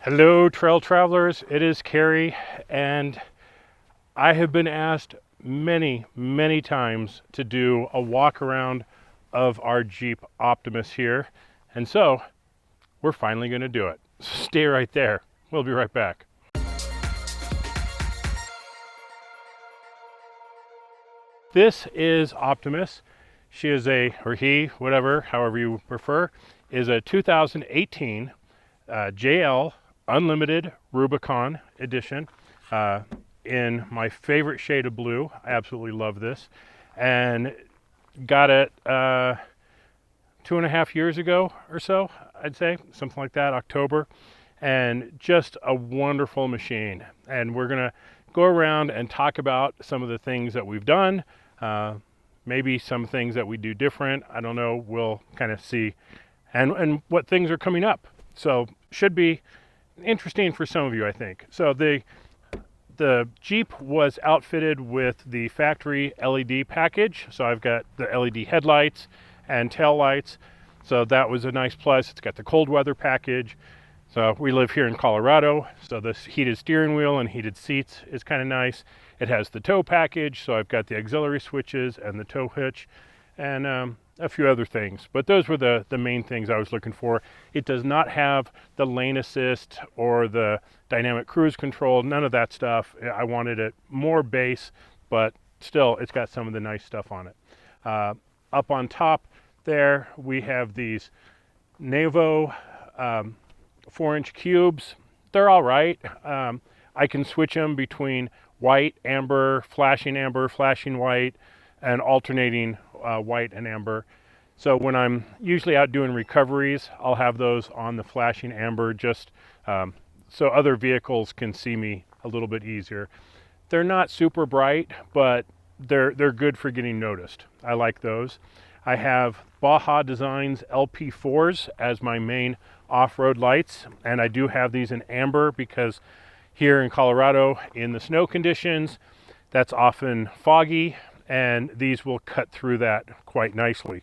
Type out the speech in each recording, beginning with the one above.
Hello trail travelers, it is Carrie, and I have been asked many times to do a walk around of our Jeep Optimus here, and so we're finally going to do it. So stay right there, we'll be right back. This is Optimus. She is or he, whatever, however you prefer, is a 2018 JL Unlimited Rubicon edition in my favorite shade of blue. I absolutely love this, and got it 2.5 years ago or so, I'd say, something like that, October, and just a wonderful machine. And we're gonna go around and talk about some of the things that we've done, maybe some things that we do different, I don't know, we'll kind of see, and what things are coming up. So should be interesting for some of you, I think. So the Jeep was outfitted with the factory LED package. So I've got the LED headlights and tail lights. So that was a nice plus. It's got the cold weather package. So we live here in Colorado, so this heated steering wheel and heated seats is kind of nice. It has the tow package, so I've got the auxiliary switches and the tow hitch, and a few other things, but those were the main things I was looking for. It does not have the lane assist or the dynamic cruise control, none of that stuff. I wanted it more base, but still it's got some of the nice stuff on it. Up on top there we have these Navo 4-inch cubes. They're all right. I can switch them between white, amber, flashing white, and alternating white and amber. So when I'm usually out doing recoveries, I'll have those on the flashing amber, just so other vehicles can see me a little bit easier. They're not super bright, but they're good for getting noticed. I like those. I have Baja Designs LP4s as my main off-road lights, and I do have these in amber because here in Colorado in the snow conditions, that's often foggy, and these will cut through that quite nicely.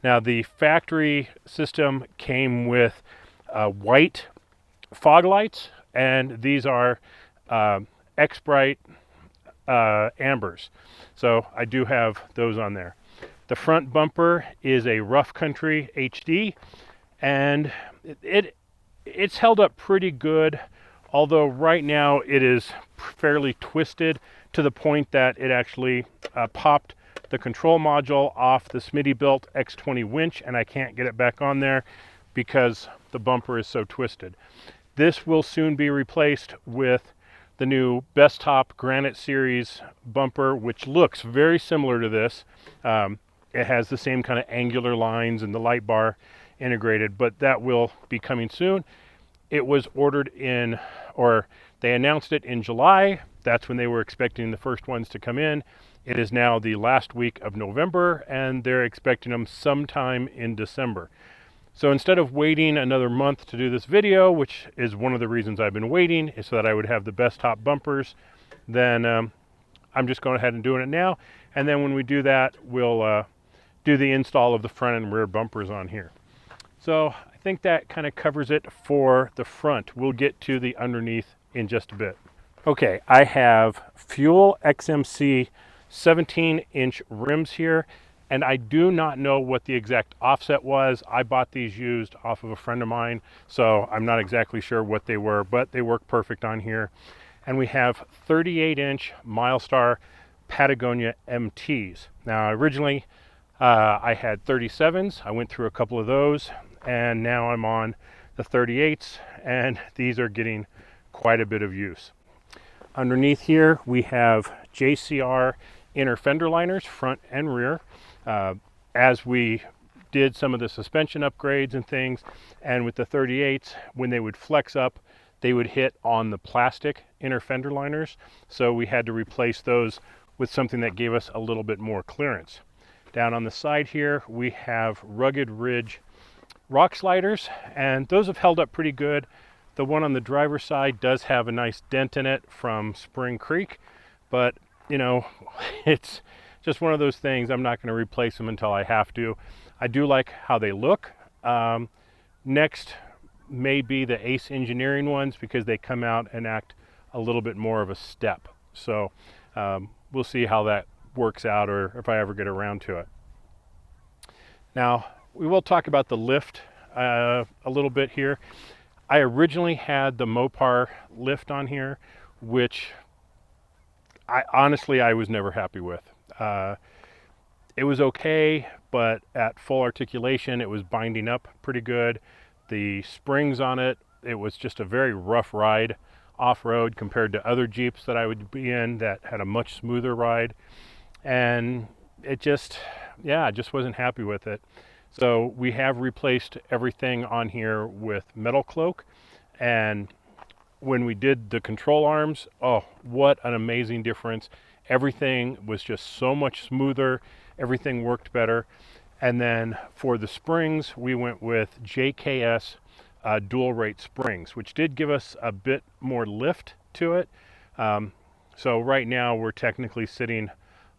Now the factory system came with white fog lights, and these are X-Bright ambers. So I do have those on there. The front bumper is a Rough Country HD, and it's held up pretty good, although right now it is fairly twisted to the point that it actually popped the control module off the Smittybilt X20 winch, and I can't get it back on there because the bumper is so twisted. This will soon be replaced with the new Bestop Granite Series bumper, which looks very similar to this. It has the same kind of angular lines and the light bar integrated, but that will be coming soon. It was ordered in, or they announced it in July. That's when they were expecting the first ones to come in. It is now the last week of November, and they're expecting them sometime in December. So instead of waiting another month to do this video, which is one of the reasons I've been waiting, is so that I would have the Bestop bumpers, then I'm just going ahead and doing it now. And then when we do that, we'll do the install of the front and rear bumpers on here. So I think that kind of covers it for the front. We'll get to the underneath in just a bit. Okay, I have Fuel XMC 17-inch rims here, and I do not know what the exact offset was. I bought these used off of a friend of mine, so I'm not exactly sure what they were, but they work perfect on here. And we have 38-inch Milestar Patagonia MTs. Now originally I had 37s. I went through a couple of those, and now I'm on the 38s, and these are getting quite a bit of use. Underneath here we have JCR inner fender liners, front and rear. As we did some of the suspension upgrades and things, and with the 38s, when they would flex up, they would hit on the plastic inner fender liners, so we had to replace those with something that gave us a little bit more clearance. Down on the side here we have Rugged Ridge rock sliders, and those have held up pretty good. The one on the driver's side does have a nice dent in it from Spring Creek, but you know, it's just one of those things. I'm not going to replace them until I have to. I do like how they look. Next may be the Ace Engineering ones because they come out and act a little bit more of a step. So we'll see how that works out, or if I ever get around to it. Now, we will talk about the lift a little bit here. I originally had the Mopar lift on here, which honestly I was never happy with. It was okay, but at full articulation it was binding up pretty good. The springs on it, it was just a very rough ride off-road compared to other Jeeps that I would be in that had a much smoother ride. And it just, yeah, I just wasn't happy with it. So we have replaced everything on here with MetalCloak. And when we did the control arms, oh, what an amazing difference. Everything was just so much smoother. Everything worked better. And then for the springs, we went with JKS dual rate springs, which did give us a bit more lift to it. So right now we're technically sitting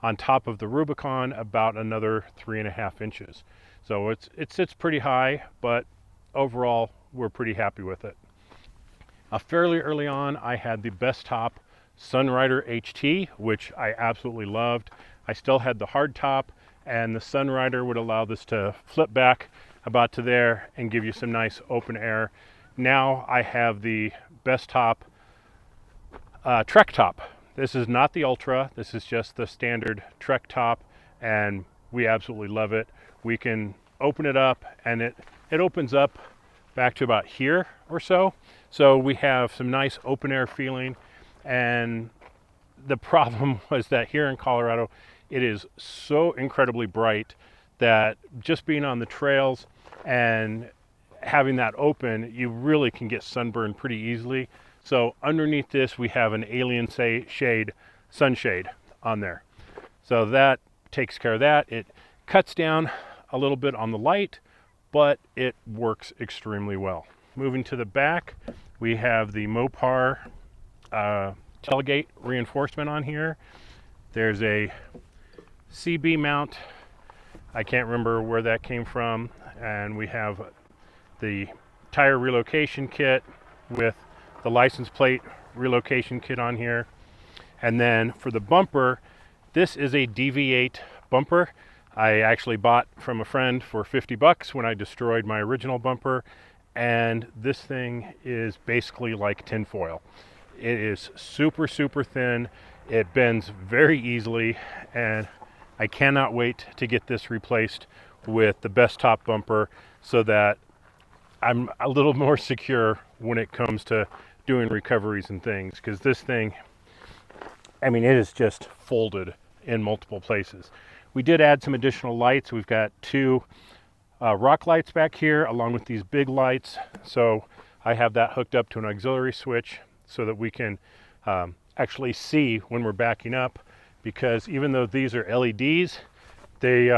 on top of the Rubicon about another 3.5 inches. So it sits pretty high, but overall we're pretty happy with it. Fairly early on, I had the Bestop Sunrider HT, which I absolutely loved. I still had the hard top, and the Sunrider would allow this to flip back about to there and give you some nice open air. Now I have the Bestop Trek top. This is not the Ultra, this is just the standard Trek top, and we absolutely love it. We can open it up, and it opens up back to about here or so. So we have some nice open air feeling. And the problem was that here in Colorado, it is so incredibly bright that just being on the trails and having that open, you really can get sunburned pretty easily. So underneath this, we have an alien shade, sunshade on there. So that takes care of that. It cuts down a little bit on the light, but it works extremely well. Moving to the back, we have the Mopar tailgate reinforcement on here. There's a CB mount. I can't remember where that came from. And we have the tire relocation kit with the license plate relocation kit on here. And then for the bumper, this is a DV8 bumper. I actually bought from a friend for 50 bucks when I destroyed my original bumper. And this thing is basically like tinfoil. It is super, super thin. It bends very easily, and I cannot wait to get this replaced with the Bestop bumper so that I'm a little more secure when it comes to doing recoveries and things, because this thing, I mean, it is just folded in multiple places. We did add some additional lights. We've got two rock lights back here along with these big lights. So I have that hooked up to an auxiliary switch so that we can actually see when we're backing up, because even though these are LEDs, they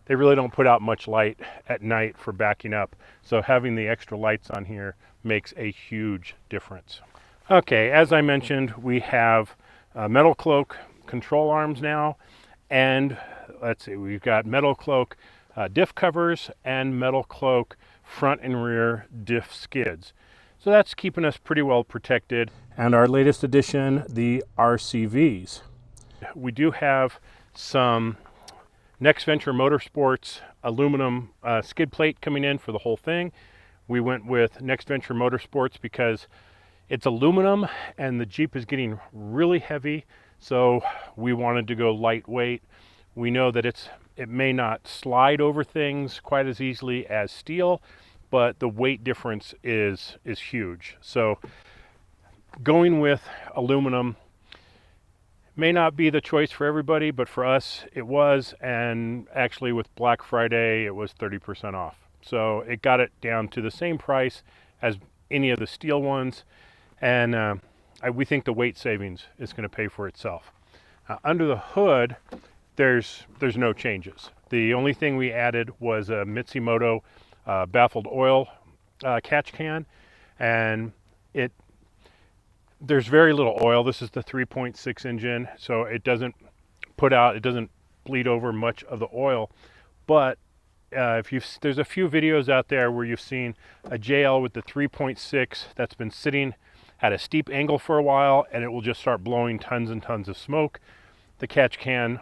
really don't put out much light at night for backing up. So having the extra lights on here makes a huge difference. Okay, as I mentioned, we have MetalCloak control arms now, and let's see, we've got MetalCloak diff covers and MetalCloak front and rear diff skids. So that's keeping us pretty well protected. And our latest addition, the RCVs. We do have some Next Venture Motorsports aluminum skid plate coming in for the whole thing. We went with Next Venture Motorsports because it's aluminum and the Jeep is getting really heavy, so we wanted to go lightweight. We know that it may not slide over things quite as easily as steel, but the weight difference is huge. So going with aluminum may not be the choice for everybody, but for us it was, and actually with Black Friday it was 30% off. So it got it down to the same price as any of the steel ones, and we think the weight savings is going to pay for itself. Under the hood, there's no changes. The only thing we added was a Mitsumoto baffled oil catch can, and there's very little oil. This is the 3.6 engine, so it doesn't bleed over much of the oil, but there's a few videos out there where you've seen a JL with the 3.6 that's been sitting at a steep angle for a while, and it will just start blowing tons and tons of smoke. The catch can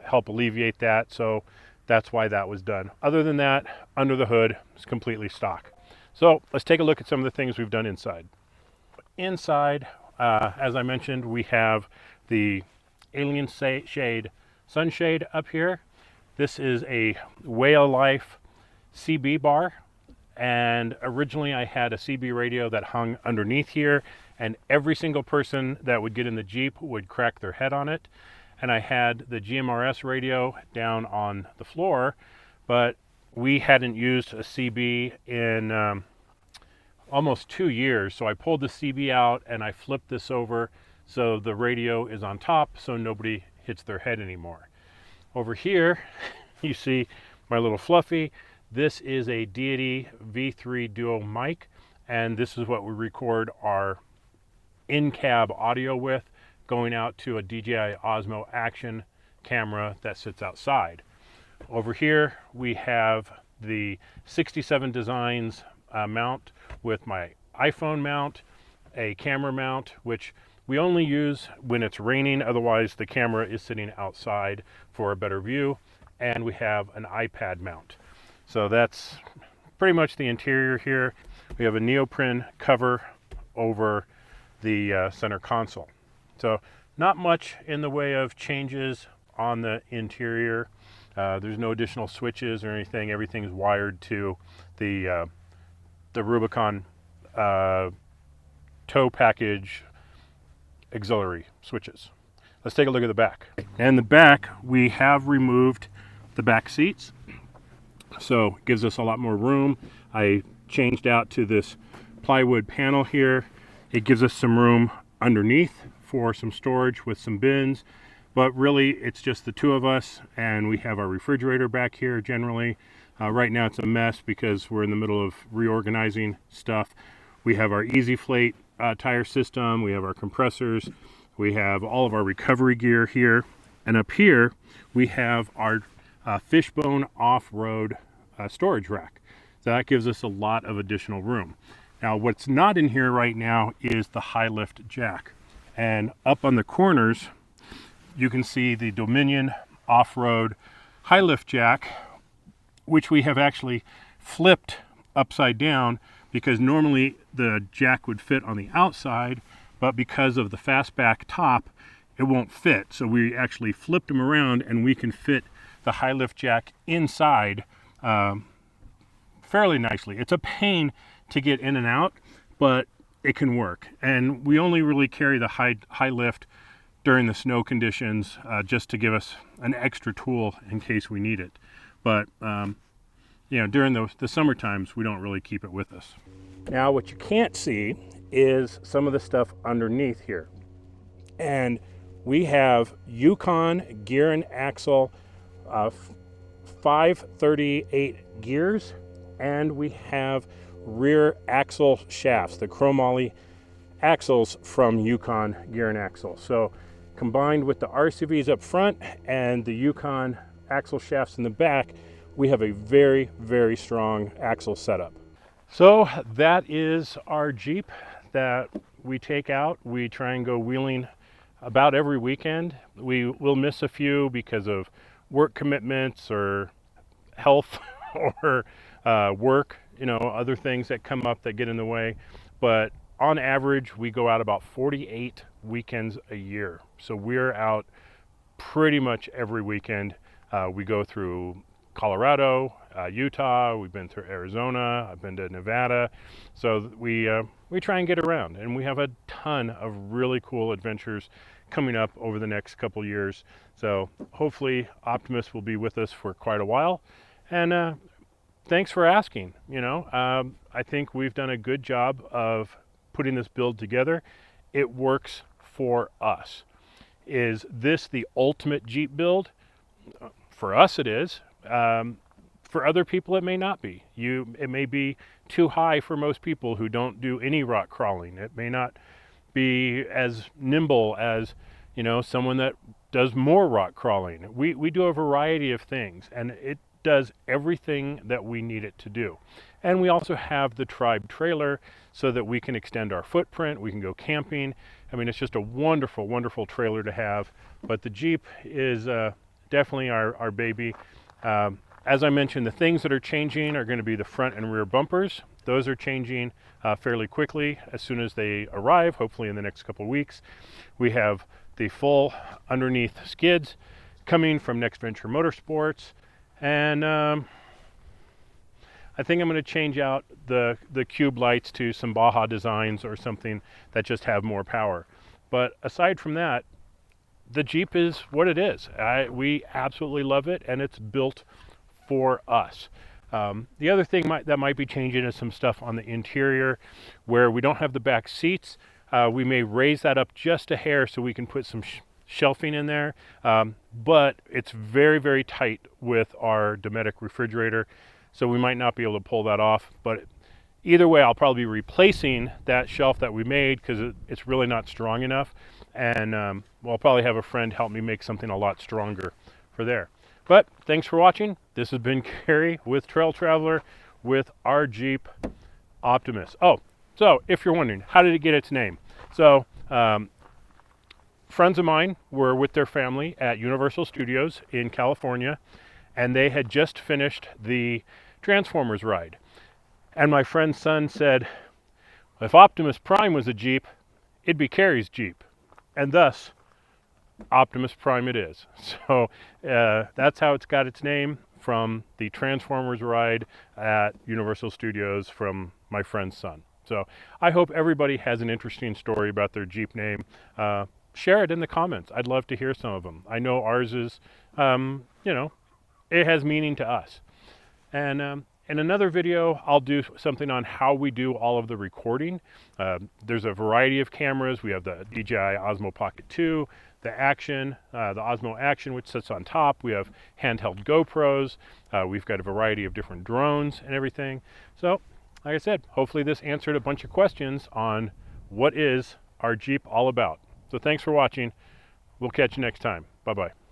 help alleviate that, so that's why that was done. Other than that, under the hood, it's completely stock. So let's take a look at some of the things we've done inside. Inside, as I mentioned, we have the Alien Shade Sunshade up here. This is a Way of Life CB bar, and originally I had a CB radio that hung underneath here, and every single person that would get in the Jeep would crack their head on it. And I had the GMRS radio down on the floor, but we hadn't used a CB in almost 2 years, so I pulled the CB out and I flipped this over so the radio is on top so nobody hits their head anymore. Over here you see my little Fluffy. This is a Deity V3 Duo mic, and this is what we record our in-cab audio with, going out to a DJI Osmo Action camera that sits outside. Over here we have the 67 Designs mount with my iPhone mount, a camera mount, which we only use when it's raining, otherwise the camera is sitting outside for a better view, and we have an iPad mount. So that's pretty much the interior here. We have a neoprene cover over the center console. So not much in the way of changes on the interior. There's no additional switches or anything. Everything's wired to the Rubicon tow package auxiliary switches. Let's take a look at the back. And the back, we have removed the back seats, so it gives us a lot more room. I changed out to this plywood panel here. It gives us some room underneath for some storage with some bins, but really it's just the two of us, and we have our refrigerator back here generally. Right now it's a mess because we're in the middle of reorganizing stuff. We have our EasyFlate tire system, we have our compressors, we have all of our recovery gear here, and up here we have our Fishbone off-road storage rack. So that gives us a lot of additional room. Now what's not in here right now is the high lift jack. And up on the corners, you can see the Dominion off-road high lift jack, which we have actually flipped upside down because normally the jack would fit on the outside, but because of the fastback top, it won't fit. So we actually flipped them around and we can fit the high lift jack inside fairly nicely. It's a pain to get in and out, but it can work. And we only really carry the high lift during the snow conditions just to give us an extra tool in case we need it. But you know, during the summer times, we don't really keep it with us. Now what you can't see is some of the stuff underneath here. And we have Yukon gear and axle 538 gears, and we have rear axle shafts, the chromoly axles from Yukon gear and axle. So combined with the RCVs up front and the Yukon axle shafts in the back, we have a very, very strong axle setup. So that is our Jeep that we take out. We try and go wheeling about every weekend. We will miss a few because of work commitments or health or work, you know, other things that come up that get in the way. But on average, we go out about 48 weekends a year. So we're out pretty much every weekend. We go through Colorado, Utah, we've been through Arizona, I've been to Nevada. So we try and get around, and we have a ton of really cool adventures coming up over the next couple years. So hopefully Optimus will be with us for quite a while. And thanks for asking. You know, I think we've done a good job of putting this build together. It works for us. Is this the ultimate Jeep build? For us it is. For other people it may not be. It may be too high for most people who don't do any rock crawling. It may not be as nimble as, you know, someone that does more rock crawling. We do a variety of things, and it does everything that we need it to do. And we also have the Tribe trailer so that we can extend our footprint, we can go camping. I mean, it's just a wonderful, wonderful trailer to have. But the Jeep is definitely our baby. As I mentioned, the things that are changing are going to be the front and rear bumpers. Those are changing fairly quickly as soon as they arrive, hopefully in the next couple of weeks. We have the full underneath skids coming from Next Venture Motorsports. And I think I'm going to change out the cube lights to some Baja designs or something that just have more power. But aside from that, the Jeep is what it is. We absolutely love it, and it's built for us. The other thing that might be changing is some stuff on the interior where we don't have the back seats. We may raise that up just a hair so we can put some shelving in there, but it's very, very tight with our Dometic refrigerator, so we might not be able to pull that off. But either way, I'll probably be replacing that shelf that we made because it's really not strong enough, and well, I'll probably have a friend help me make something a lot stronger for there. But thanks for watching. This has been Gary with Trail Traveler with our Jeep Optimus. Oh, so if you're wondering, how did it get its name? So friends of mine were with their family at Universal Studios in California, and they had just finished the Transformers ride. And my friend's son said, if Optimus Prime was a Jeep, it'd be Carrie's Jeep. And thus, Optimus Prime it is. So that's how it's got its name, from the Transformers ride at Universal Studios from my friend's son. So I hope everybody has an interesting story about their Jeep name. Share it in the comments. I'd love to hear some of them. I know ours is, you know, it has meaning to us. And in another video, I'll do something on how we do all of the recording. There's a variety of cameras. We have the DJI Osmo Pocket 2, the Action, the Osmo Action, which sits on top. We have handheld GoPros. We've got a variety of different drones and everything. So, like I said, hopefully this answered a bunch of questions on what is our Jeep all about. So thanks for watching. We'll catch you next time. Bye-bye.